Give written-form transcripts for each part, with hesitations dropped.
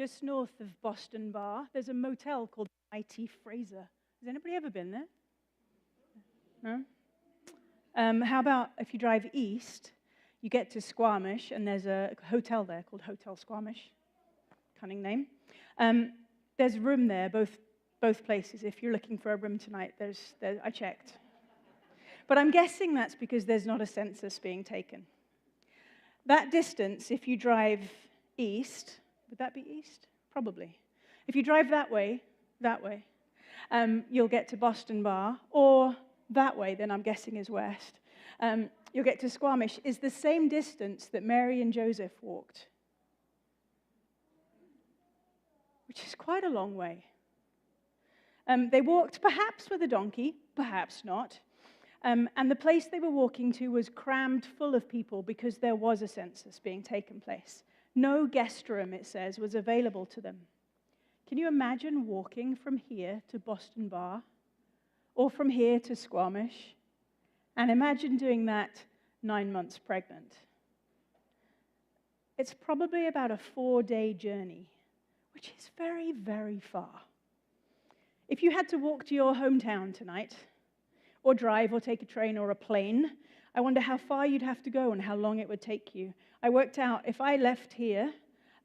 Just north of Boston Bar, there's a motel called IT Fraser. Has anybody ever been there? No? How about if you drive east, you get to Squamish, and there's a hotel there called Hotel Squamish. Cunning name. There's a room there, both places. If you're looking for a room tonight, I checked. But I'm guessing that's because there's not a census being taken. That distance, if you drive east, would that be east? Probably. If you drive that way, you'll get to Boston Bar, or that way, then I'm guessing is west. You'll get to Squamish, is the same distance that Mary and Joseph walked, which is quite a long way. They walked perhaps with a donkey, perhaps not. And the place they were walking to was crammed full of people because there was a census being taken place. No guest room, it says, was available to them. Can you imagine walking from here to Boston Bar, or from here to Squamish? And imagine doing that 9 months pregnant. It's probably about a 4-day journey, which is very, very far. If you had to walk to your hometown tonight, or drive, or take a train or a plane, I wonder how far you'd have to go and how long it would take you. I worked out if I left here,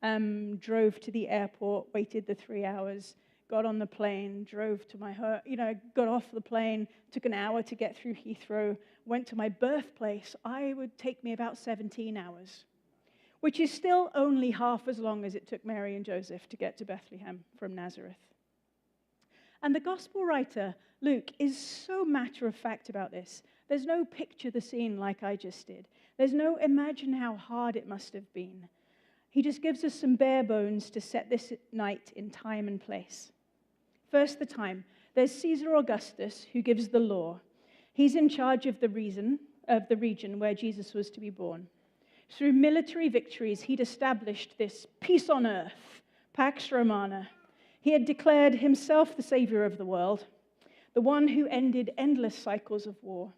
drove to the airport, waited the 3 hours, got on the plane, drove to got off the plane, took an hour to get through Heathrow, went to my birthplace, I would take me about 17 hours, which is still only half as long as it took Mary and Joseph to get to Bethlehem from Nazareth. And the gospel writer, Luke, is so matter-of-fact about this. There's no picture the scene like I just did. There's no imagine how hard it must have been. He just gives us some bare bones to set this night in time and place. First, the time. There's Caesar Augustus, who gives the law. He's in charge of the region where Jesus was to be born. Through military victories, he'd established this peace on earth, Pax Romana. He had declared himself the savior of the world, the one who ended endless cycles of war.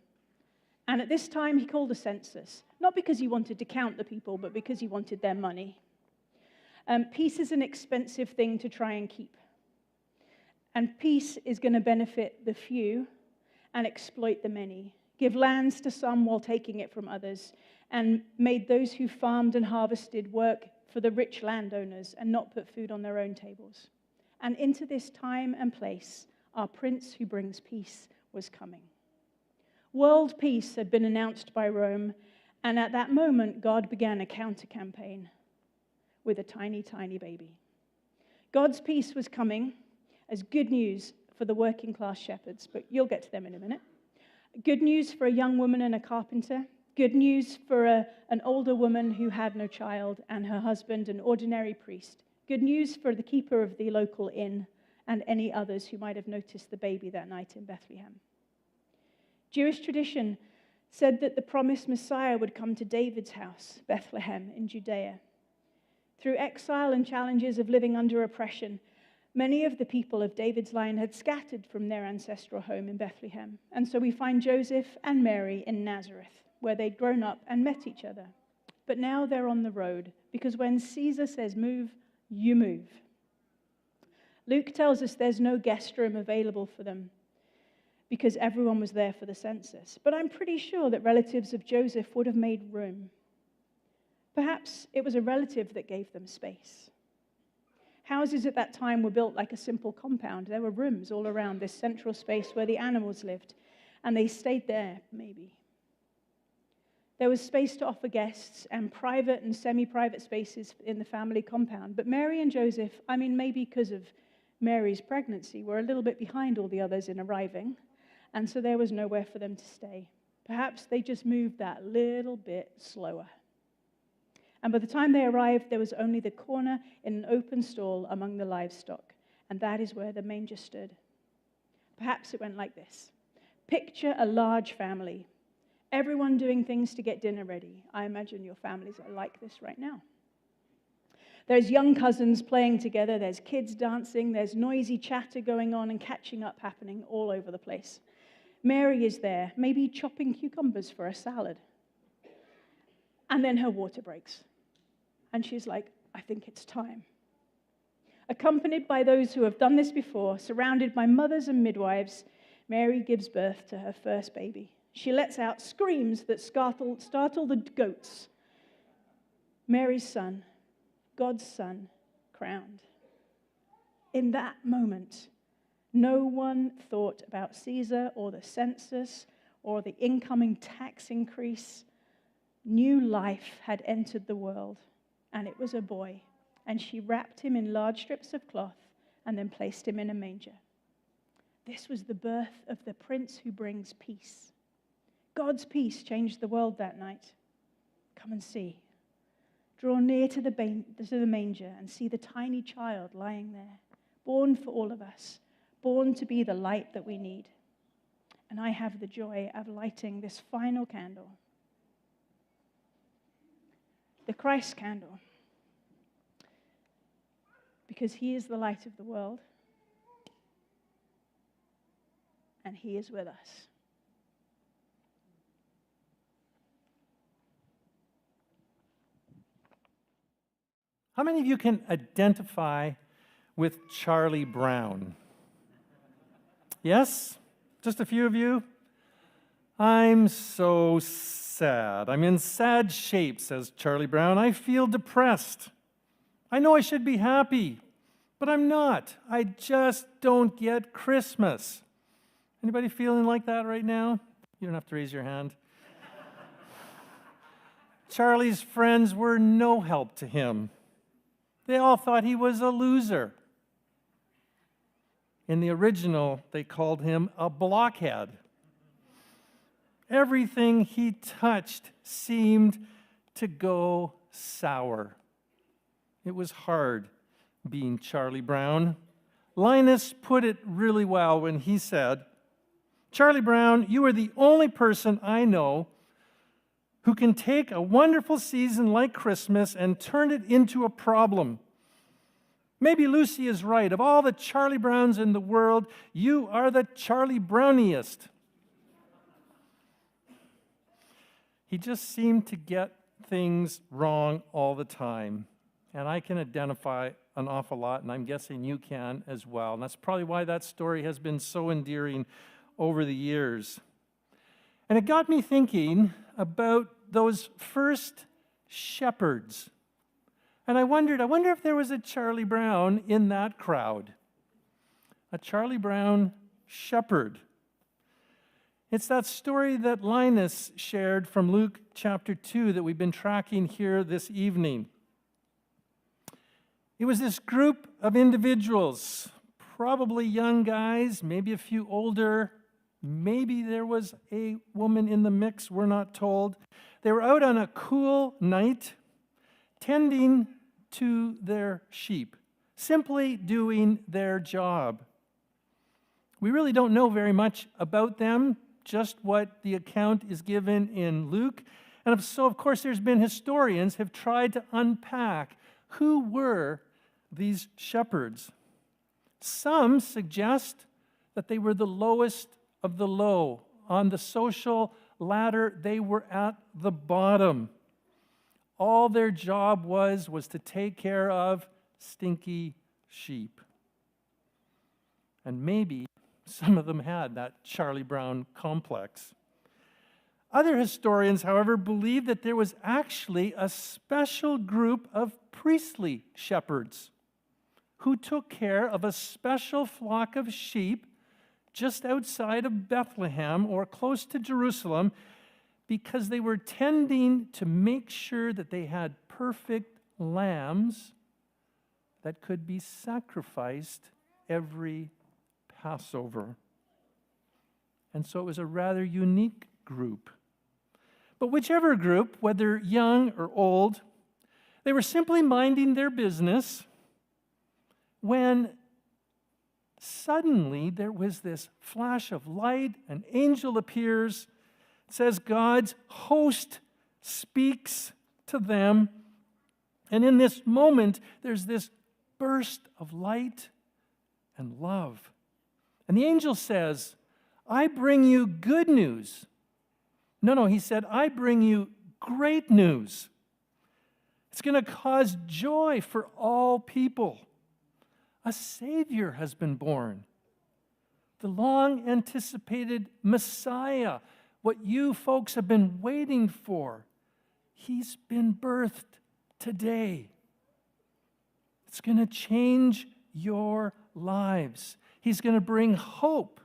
And at this time, he called a census, not because he wanted to count the people, but because he wanted their money. Peace is an expensive thing to try and keep. And peace is going to benefit the few and exploit the many, give lands to some while taking it from others, and made those who farmed and harvested work for the rich landowners and not put food on their own tables. And into this time and place, our prince who brings peace was coming. World peace had been announced by Rome, and at that moment, God began a counter-campaign with a tiny, tiny baby. God's peace was coming as good news for the working-class shepherds, but you'll get to them in a minute. Good news for a young woman and a carpenter. Good news for an older woman who had no child and her husband, an ordinary priest. Good news for the keeper of the local inn and any others who might have noticed the baby that night in Bethlehem. Jewish tradition said that the promised Messiah would come to David's house, Bethlehem in Judea. Through exile and challenges of living under oppression, many of the people of David's line had scattered from their ancestral home in Bethlehem. And so we find Joseph and Mary in Nazareth, where they'd grown up and met each other. But now they're on the road, because when Caesar says move, you move. Luke tells us there's no guest room available for them because everyone was there for the census. But I'm pretty sure that relatives of Joseph would have made room. Perhaps it was a relative that gave them space. Houses at that time were built like a simple compound. There were rooms all around this central space where the animals lived, and they stayed there, maybe. There was space to offer guests and private and semi-private spaces in the family compound. But Mary and Joseph, maybe because of Mary's pregnancy, were a little bit behind all the others in arriving, and so there was nowhere for them to stay. Perhaps they just moved that little bit slower. And by the time they arrived, there was only the corner in an open stall among the livestock, and that is where the manger stood. Perhaps it went like this. Picture a large family. Everyone doing things to get dinner ready. I imagine your families are like this right now. There's young cousins playing together, there's kids dancing, there's noisy chatter going on and catching up happening all over the place. Mary is there, maybe chopping cucumbers for a salad. And then her water breaks. And she's like, I think it's time. Accompanied by those who have done this before, surrounded by mothers and midwives, Mary gives birth to her first baby. She lets out screams that startle the goats. Mary's son, God's son, crowned. In that moment, no one thought about Caesar or the census or the incoming tax increase. New life had entered the world, and it was a boy. And she wrapped him in large strips of cloth and then placed him in a manger. This was the birth of the Prince who brings peace. God's peace changed the world that night. Come and see. Draw near to the manger and see the tiny child lying there, born for all of us, born to be the light that we need. And I have the joy of lighting this final candle, the Christ candle, because he is the light of the world, and he is with us. How many of you can identify with Charlie Brown? Yes? Just a few of you? I'm so sad. I'm in sad shape, says Charlie Brown. I feel depressed. I know I should be happy, but I'm not. I just don't get Christmas. Anybody feeling like that right now? You don't have to raise your hand. Charlie's friends were no help to him. They all thought he was a loser. In the original, they called him a blockhead. Everything he touched seemed to go sour. It was hard being Charlie Brown. Linus put it really well when he said, "Charlie Brown, you are the only person I know who can take a wonderful season like Christmas and turn it into a problem. Maybe Lucy is right. Of all the Charlie Browns in the world, you are the Charlie Browniest." He just seemed to get things wrong all the time. And I can identify an awful lot, and I'm guessing you can as well. And that's probably why that story has been so endearing over the years. And it got me thinking about those first shepherds. And I wonder if there was a Charlie Brown in that crowd. A Charlie Brown shepherd. It's that story that Linus shared from Luke chapter 2 that we've been tracking here this evening. It was this group of individuals, probably young guys, maybe a few older, maybe there was a woman in the mix, we're not told. They were out on a cool night, tending to their sheep, simply doing their job. We really don't know very much about them, just what the account is given in Luke. And so, of course, there's been historians have tried to unpack who were these shepherds. Some suggest that they were the lowest of the low. On the social ladder, they were at the bottom. All their job was to take care of stinky sheep. And maybe some of them had that Charlie Brown complex. Other historians, however, believe that there was actually a special group of priestly shepherds who took care of a special flock of sheep just outside of Bethlehem or close to Jerusalem because they were tending to make sure that they had perfect lambs that could be sacrificed every Passover. And so it was a rather unique group. But whichever group, whether young or old, they were simply minding their business when suddenly there was this flash of light, an angel appears, it says God's host speaks to them, and in this moment there's this burst of light and love. And the angel says, "I bring you good news." No, he said, "I bring you great news. It's going to cause joy for all people. a Savior has been born. The long-anticipated Messiah, what you folks have been waiting for, he's been birthed today. It's going to change your lives. He's going to bring hope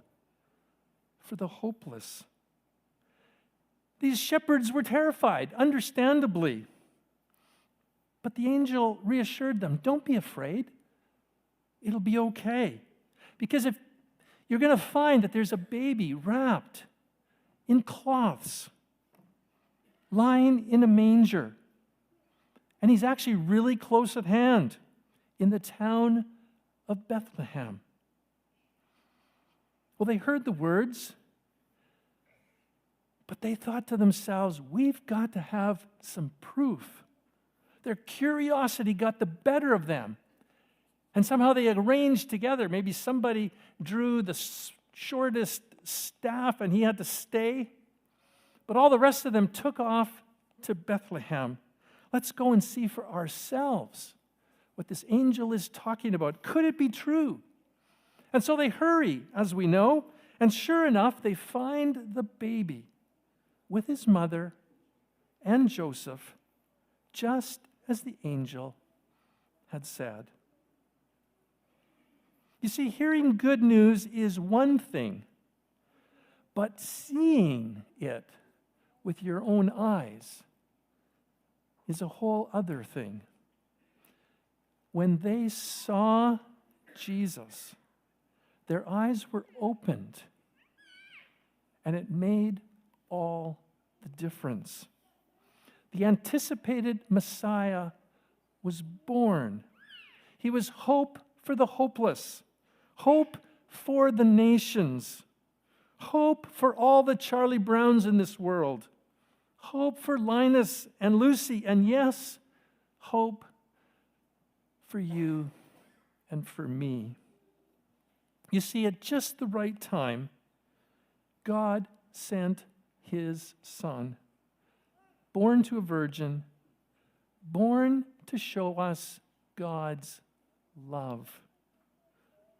for the hopeless. These shepherds were terrified, understandably. But the angel reassured them, don't be afraid. It'll be okay. Because if you're going to find that there's a baby wrapped in cloths, lying in a manger. And he's actually really close at hand in the town of Bethlehem. Well, they heard the words, but they thought to themselves, we've got to have some proof. Their curiosity got the better of them. And somehow they arranged together. Maybe somebody drew the shortest staff and he had to stay. But all the rest of them took off to Bethlehem. Let's go and see for ourselves what this angel is talking about. Could it be true? And so they hurry, as we know, and sure enough, they find the baby with his mother and Joseph, just as the angel had said. You see, hearing good news is one thing, but seeing it with your own eyes is a whole other thing. When they saw Jesus, their eyes were opened, and it made all the difference. The anticipated Messiah was born. He was hope for the hopeless, hope for the nations, hope for all the Charlie Browns in this world, hope for Linus and Lucy, and yes, hope for you and for me. You see, at just the right time, God sent his Son, born to a virgin, born to show us God's love,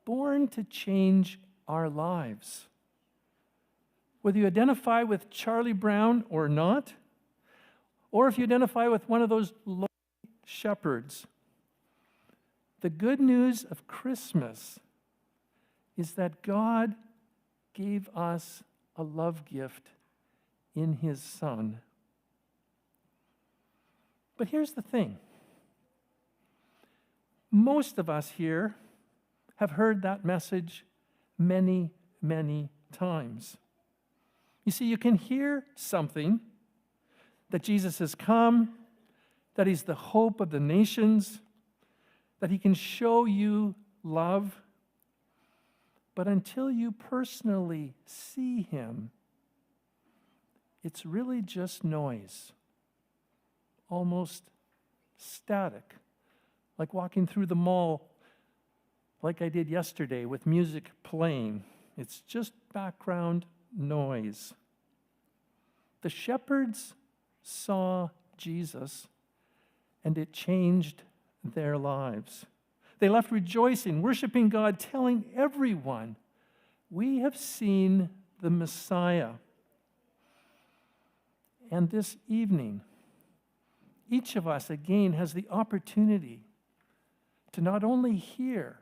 born to change our lives. Whether you identify with Charlie Brown or not, or if you identify with one of those lowly shepherds, the good news of Christmas is that God gave us a love gift in his Son. But here's the thing. Most of us here have heard that message many, many times. You see, you can hear something, that Jesus has come, that he's the hope of the nations, that he can show you love. But until you personally see him, it's really just noise, almost static, like walking through the mall like I did yesterday with music playing. It's just background noise. The shepherds saw Jesus, and it changed their lives. They left rejoicing, worshiping God, telling everyone, we have seen the Messiah. And this evening, each of us again has the opportunity to not only hear,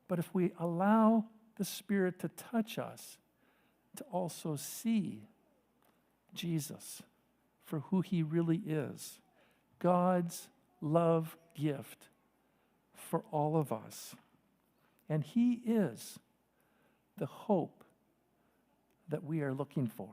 but if we allow the Spirit to touch us, to also see Jesus for who he really is, God's love gift for all of us. And he is the hope that we are looking for.